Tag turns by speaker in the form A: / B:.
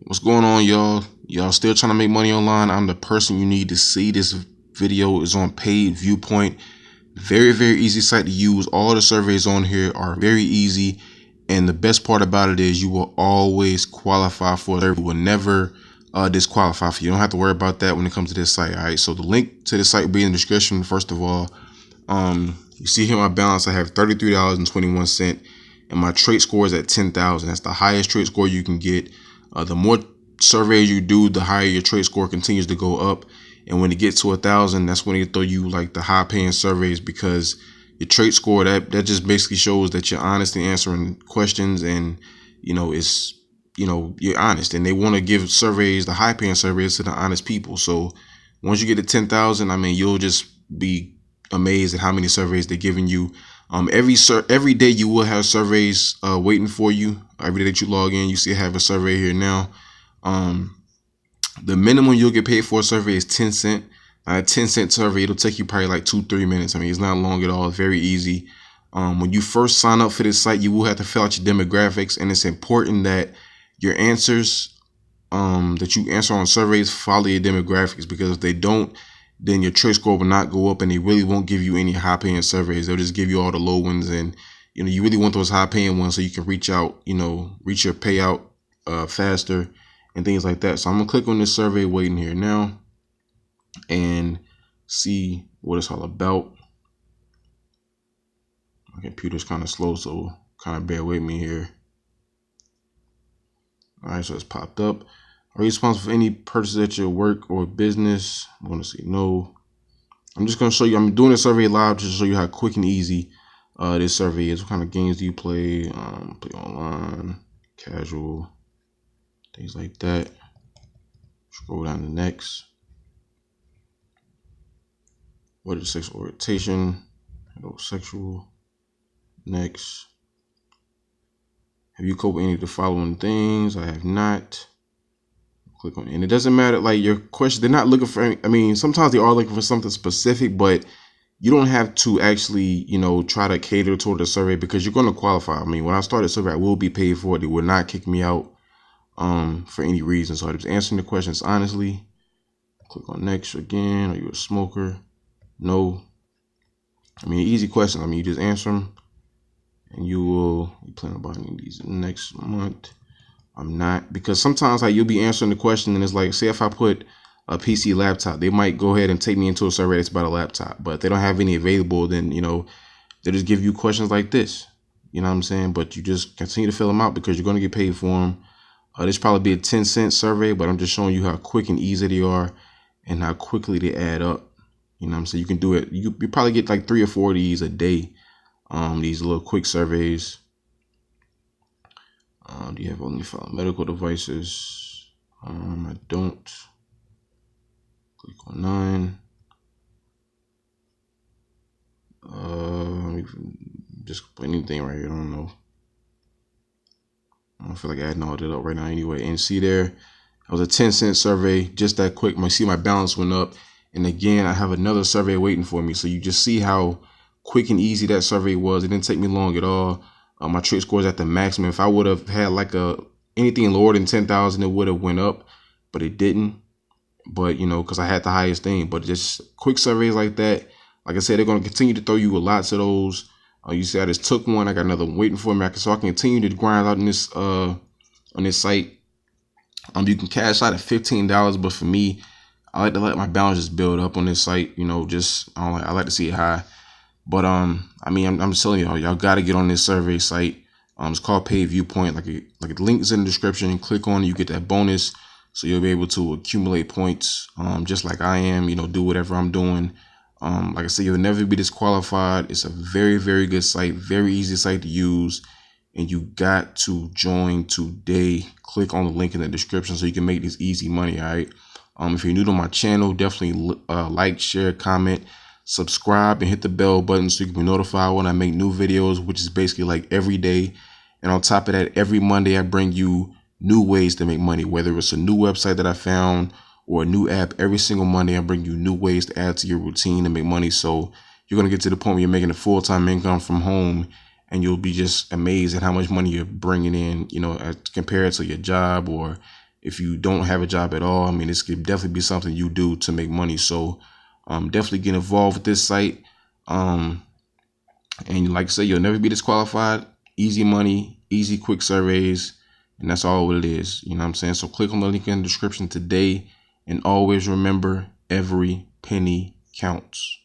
A: What's going on, y'all? Y'all still trying to make money online? I'm the person you need to see. This video is on Paidviewpoint. Very, very easy site to use. All the surveys on here are very easy. And the best part about it is you will always qualify for it. You will never disqualify for you. You don't have to worry about that when it comes to this site. All right. So the link to this site will be in the description. First of all, you see here my balance. I have $33.21, and my trade score is at 10,000. That's the highest trade score you can get. The more surveys you do, the higher your trade score continues to go up. And when it gets to 1,000, that's when they throw you like the high paying surveys, because your trade score, that just basically shows that you're honest in answering questions, and it's you're honest, and they want to give surveys, the high paying surveys, to the honest people. So once you get to 10,000, I mean, you'll just be amazed at how many surveys they're giving you. Every day you will have surveys waiting for you. Every day that you log in, you see I have a survey here now. The minimum you'll get paid for a survey is 10 cents. A 10-cent survey, it'll take you probably like 2-3 minutes. I mean, it's not long at all. It's very easy. When you first sign up for this site, you will have to fill out your demographics, and it's important that your answers that you answer on surveys follow your demographics, because if they don't, then your trade score will not go up, and they really won't give you any high paying surveys. They'll just give you all the low ones, and you really want those high paying ones so you can reach your payout faster and things like that. So I'm gonna click on this survey waiting here now and see what it's all about. My computer's kind of slow, so kind of bear with me here. All right, so it's popped up. Are you responsible for any purchases at your work or business? I'm going to say no. I'm just going to show you. I'm doing a survey live just to show you how quick and easy this survey is. What kind of games do you play? Play online, casual, things like that. Scroll down to next. What is sexual orientation? Heterosexual. Next. Have you coped with any of the following things? I have not. Click on it. And it doesn't matter, like, your question, they're not looking for any, I mean, sometimes they are looking for something specific, but you don't have to actually, try to cater toward the survey, because you're going to qualify. I mean, when I started survey, I will be paid for it. They will not kick me out for any reason. So I'm just answering the questions honestly. Click on next again. Are you a smoker? No. I mean, easy question. I mean, you just answer them, and you plan on buying these next month. I'm not, because sometimes like you'll be answering the question, and it's like, say if I put a PC laptop, they might go ahead and take me into a survey that's about a laptop, but if they don't have any available, then they just give you questions like this. You know what I'm saying? But you just continue to fill them out, because you're going to get paid for them. This probably be a 10-cent survey, but I'm just showing you how quick and easy they are and how quickly they add up. You know what I'm saying? You can do it. You probably get like 3 or 4 of these a day. These little quick surveys. Do you have only 5 medical devices? I don't. Click on 9. Just put anything right here. I don't know. I don't feel like adding all that up right now anyway. And see there, it was a 10-cent survey, just that quick. You see my balance went up. And again, I have another survey waiting for me. So you just see how quick and easy that survey was. It didn't take me long at all. My trade score is at the maximum. If I would have had like anything lower than 10,000, it would have went up, but it didn't. But because I had the highest thing. But just quick surveys like that, like I said, they're going to continue to throw you lots of those. You see, I just took one. I got another one waiting for me. So I can continue to grind out in this on this site. You can cash out at $15, but for me, I like to let my balance just build up on this site. I like to see it high. But I mean, I'm just telling y'all got to get on this survey site. It's called Paidviewpoint. Like the link is in the description. Click on it, you get that bonus, so you'll be able to accumulate points. Just like I am. Do whatever I'm doing. Like I said, you'll never be disqualified. It's a very, very good site, very easy site to use, and you got to join today. Click on the link in the description so you can make this easy money. All right. If you're new to my channel, definitely like, share, comment, subscribe, and hit the bell button so you can be notified when I make new videos, which is basically like every day. And on top of that, every Monday I bring you new ways to make money, whether it's a new website that I found or a new app. Every single Monday I bring you new ways to add to your routine to make money. So you're going to get to the point where you're making a full-time income from home, and you'll be just amazed at how much money you're bringing in, as compared to your job, or if you don't have a job at all. I mean, this could definitely be something you do to make money. So definitely get involved with this site. And like I said, you'll never be disqualified. Easy money, easy, quick surveys. And that's all what it is. You know what I'm saying? So click on the link in the description today. And always remember, every penny counts.